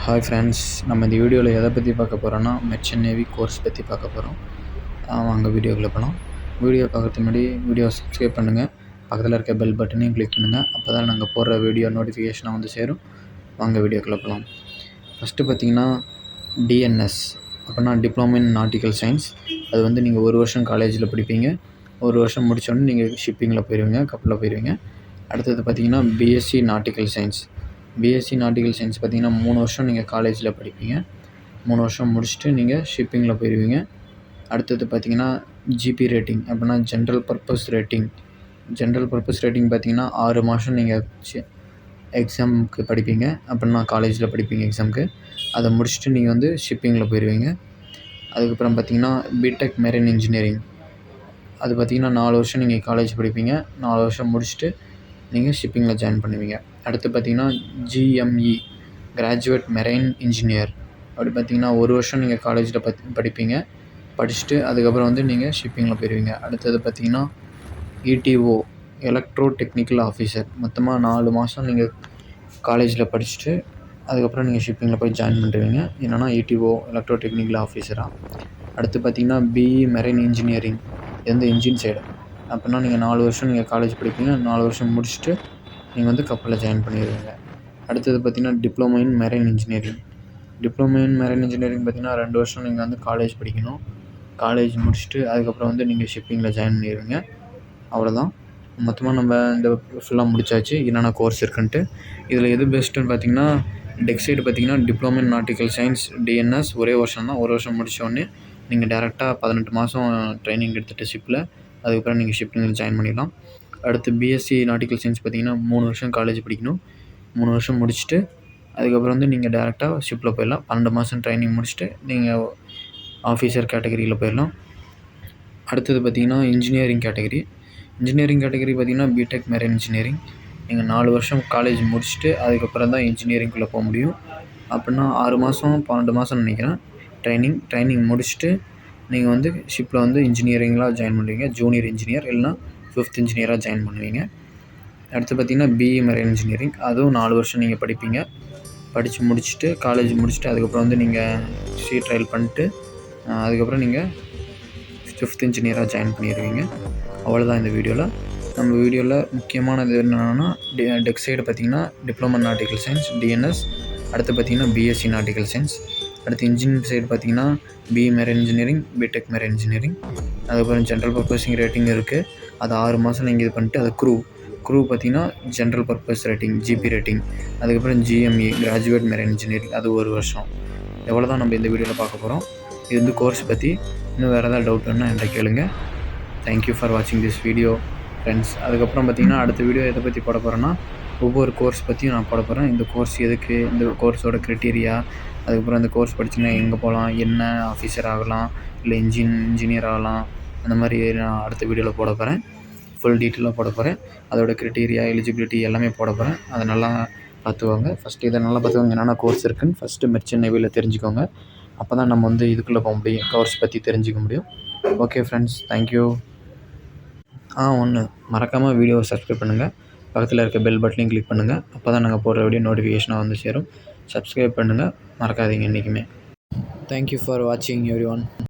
Hi friends, நம்ம இந்த வீடியோவில் எதை பற்றி பார்க்க போகிறோன்னா மெர்ச்சன்ட் நேவி கோர்ஸ் பற்றி பார்க்க போகிறோம். வாங்க வீடியோக்குள்ளே போகலாம். வீடியோ பார்க்குறதுக்கு முன்னாடி வீடியோவை சப்ஸ்கிரைப் பண்ணுங்கள், பக்கத்தில் இருக்க பெல் பட்டனையும் கிளிக் பண்ணுங்கள். அப்போ தான் நாங்கள் போடுற வீடியோ நோட்டிஃபிகேஷனாக வந்து சேரும். வாங்க வீடியோக்குள்ளே போகலாம். ஃபஸ்ட்டு பார்த்தீங்கன்னா டிஎன்எஸ் அப்படின்னா டிப்ளமோ இன் நாட்டிக்கல் சயின்ஸ். அது வந்து நீங்கள் ஒரு வருஷம் காலேஜில் படிப்பீங்க. ஒரு வருஷம் முடித்தோடனே நீங்கள் ஷிப்பிங்கில் போயிடுவீங்க, கப்பலில் போயிடுவீங்க. அடுத்தது பார்த்தீங்கன்னா BSc nautical science. BSc nautical science பார்த்தீங்கன்னா 3 வருஷம் நீங்கள் காலேஜில் படிப்பீங்க. 3 வருஷம் முடிச்சுட்டு நீங்கள் ஷிப்பிங்கில் போயிடுவீங்க. அடுத்தது பார்த்தீங்கன்னா ஜிபி ரேட்டிங் அப்படின்னா general purpose rating. General purpose rating பார்த்தீங்கன்னா 6 மாதம் நீங்கள் எக்ஸாமுக்கு படிப்பீங்க, அப்படின்னா காலேஜில் படிப்பீங்க எக்ஸாமுக்கு. அதை முடிச்சுட்டு நீங்கள் வந்து ஷிப்பிங்கில் போயிடுவீங்க. அதுக்கப்புறம் பார்த்தீங்கன்னா பிடெக் மெரைன் இன்ஜினியரிங். அது பார்த்தீங்கன்னா 4 வருஷம் நீங்கள் காலேஜ் படிப்பீங்க. 4 வருஷம் முடிச்சுட்டு நீங்கள் ஷிப்பிங்கில் ஜாயின் பண்ணுவீங்க. அடுத்து பார்த்தீங்கன்னா ஜிஎம்இ கிராஜுவேட் மெரைன் இன்ஜினியர். அப்படி பார்த்தீங்கன்னா 1 வருஷம் நீங்கள் காலேஜில் படிப்பீங்க. படிச்சுட்டு அதுக்கப்புறம் வந்து நீங்கள் ஷிப்பிங்கில் போயிடுவீங்க. அடுத்தது பார்த்தீங்கன்னா இடிஓ எலக்ட்ரோ டெக்னிக்கல் ஆஃபீஸர். மொத்தமாக 4 மாதம் நீங்கள் காலேஜில் படிச்சுட்டு அதுக்கப்புறம் நீங்கள் ஷிப்பிங்கில் போய் ஜாயின் பண்ணுறீங்க. என்னென்னா இடிஓ எலக்ட்ரோ டெக்னிக்கல் ஆஃபீஸராக. அடுத்து பார்த்தீங்கன்னா பிஇ மெரைன் இன்ஜினியரிங். இது வந்து இன்ஜின் சைடு. அப்படின்னா நீங்கள் 4 வருஷம் நீங்கள் காலேஜ் படிப்பீங்க. 4 வருஷம் முடிச்சுட்டு நீங்கள் வந்து கப்பலில் ஜாயின் பண்ணிடுவீங்க. அடுத்தது பார்த்தீங்கன்னா diploma in marine engineering. Diploma in marine engineering பார்த்தீங்கன்னா 2 வருஷம் நீங்கள் வந்து காலேஜ் படிக்கணும். காலேஜ் முடிச்சுட்டு அதுக்கப்புறம் வந்து நீங்கள் ஷிப்பிங்கில் ஜாயின் பண்ணிடுவீங்க. அவ்வளோதான். மொத்தமாக நம்ம இந்த ஃபுல்லாக முடிச்சாச்சு, என்னென்ன கோர்ஸ் இருக்குன்ட்டு. இதில் எது பெஸ்ட்டுன்னு பார்த்தீங்கன்னா டெக்ஸைடு பார்த்தீங்கன்னா diploma in nautical science DNS ஒரே வருஷம் தான். ஒரு வருஷம் முடித்தோடனே நீங்கள் டேரெக்டாக 18 மாதம் ட்ரைனிங் எடுத்துகிட்டு ஷிப்பில் அதுக்கப்புறம் நீங்கள் ஷிப்பிங்கில் ஜாயின் பண்ணிடலாம். அடுத்து பிஎஸ்சி நாட்டிக்கல் சயின்ஸ் பார்த்தீங்கன்னா 3 வருஷம் காலேஜ் படிக்கணும். 3 வருஷம் முடிச்சுட்டு அதுக்கப்புறம் வந்து நீங்கள் டேரெக்டாக ஷிப்பில் போயிடலாம். 12 மாதம் ட்ரைனிங் முடிச்சுட்டு நீங்கள் ஆஃபீஸர் கேட்டகரியில் போயிடலாம். அடுத்தது பார்த்தீங்கன்னா இன்ஜினியரிங் கேட்டகரி. இன்ஜினியரிங் கேட்டகரி பார்த்தீங்கன்னா பிடெக் மெரைன் இன்ஜினியரிங். நீங்கள் 4 வருஷம் காலேஜ் முடிச்சுட்டு அதுக்கப்புறம் தான் இன்ஜினியரிங்குள்ளே போக முடியும். அப்படின்னா 6 மாதம் 12 மாதம்னு நினைக்கிறேன் ட்ரைனிங் முடிச்சுட்டு நீங்கள் வந்து ஷிப்பில் வந்து இன்ஜினியரிங்லாம் ஜாயின் பண்ணுவீங்க. ஜூனியர் இன்ஜினியர் இல்லைனா 5th இன்ஜினியராக ஜாயின் பண்ணுவீங்க. அடுத்து பார்த்தீங்கன்னா பிஇ மெரைன் இன்ஜினியரிங். அதுவும் 4 வருஷம் நீங்கள் படிப்பீங்க. படித்து முடிச்சுட்டு காலேஜ் முடிச்சுட்டு அதுக்கப்புறம் வந்து நீங்கள் ட்ரையல் பண்ணிட்டு அதுக்கப்புறம் நீங்கள் 5th இன்ஜினியராக ஜாயின் பண்ணிடுவீங்க. அவ்வளோதான் இந்த வீடியோவில். நம்ம வீடியோவில் முக்கியமானது என்னென்னா டெக்ஸைடு பார்த்தீங்கன்னா டிப்ளமோ நாட்டிக்கல் சயின்ஸ் டிஎன்எஸ். அடுத்து பார்த்தீங்கன்னா பிஎஸ்சி நாட்டிக்கல் சயின்ஸ். அடுத்து இன்ஜினியரிங் சைடு பார்த்தீங்கன்னா BE marine engineering, BTech marine engineering. அதுக்கப்புறம் ஜென்ரல் பர்பஸிங் ரேட்டிங் இருக்குது. அது 6 மாதம் நீங்கள் இது பண்ணிட்டு அது க்ரூ பார்த்தீங்கன்னா general purpose rating GB rating. அதுக்கப்புறம் ஜிஎம்இ கிராஜுவேட் மெரைன் இன்ஜினியரிங், அது 1 வருஷம். எவ்வளோ தான் நம்ம இந்த வீடியோவில் பார்க்க போகிறோம். இது வந்து கோர்ஸ் பற்றி. இன்னும் வேறு ஏதாவது டவுட் வேணுன்னா என்கிட்ட கேளுங்க. தேங்க்யூ ஃபார் வாட்சிங் திஸ் வீடியோ ஃப்ரெண்ட்ஸ். அதுக்கப்புறம் பார்த்தீங்கன்னா அடுத்த வீடியோ எதை பற்றி போட போகிறேன்னா ஒவ்வொரு கோர்ஸ் பற்றியும் நான் போட போகிறேன். இந்த கோர்ஸ் எதுக்கு, இந்த கோர்ஸோட க்ரைட்டீரியா, அதுக்கப்புறம் இந்த கோர்ஸ் படிச்சிங்கன்னா எங்கே போகலாம், என்ன ஆஃபீஸர் ஆகலாம், இல்லை இன்ஜினியர் ஆகலாம், அந்த மாதிரி நான் அடுத்த வீடியோவில் போட போகிறேன். ஃபுல் டீட்டெயிலாக போட போகிறேன். அதோட க்ரைட்டீரியா, எலிஜிபிலிட்டி எல்லாமே போட போகிறேன். அதை நல்லா பார்த்துக்கோங்க. ஃபஸ்ட்டு இதை நல்லா பார்த்துக்கோங்க. என்னென்ன கோர்ஸ் இருக்குதுன்னு ஃபஸ்ட்டு மெர்ச்சன்ட் நேவியில் தெரிஞ்சுக்கோங்க. அப்போ தான் நம்ம வந்து இதுக்குள்ளே போக முடியும், கோர்ஸ் பற்றி தெரிஞ்சிக்க முடியும். Okay friends, thank you. ஒன்று மறக்காமல் வீடியோவை சப்ஸ்கிரைப் பண்ணுங்கள், பக்கத்தில் இருக்க பெல் பட்டனையும் கிளிக் பண்ணுங்கள். அப்போ தான் நாங்கள் போடுற வீடியோ நோட்டிஃபிகேஷனாக வந்து சேரும். சப்ஸ்கிரைப் பண்ணுங்கள், மறக்காதீங்க என்றைக்குமே. தேங்க்யூ ஃபார் வாட்சிங் எவ்ரி ஒன்.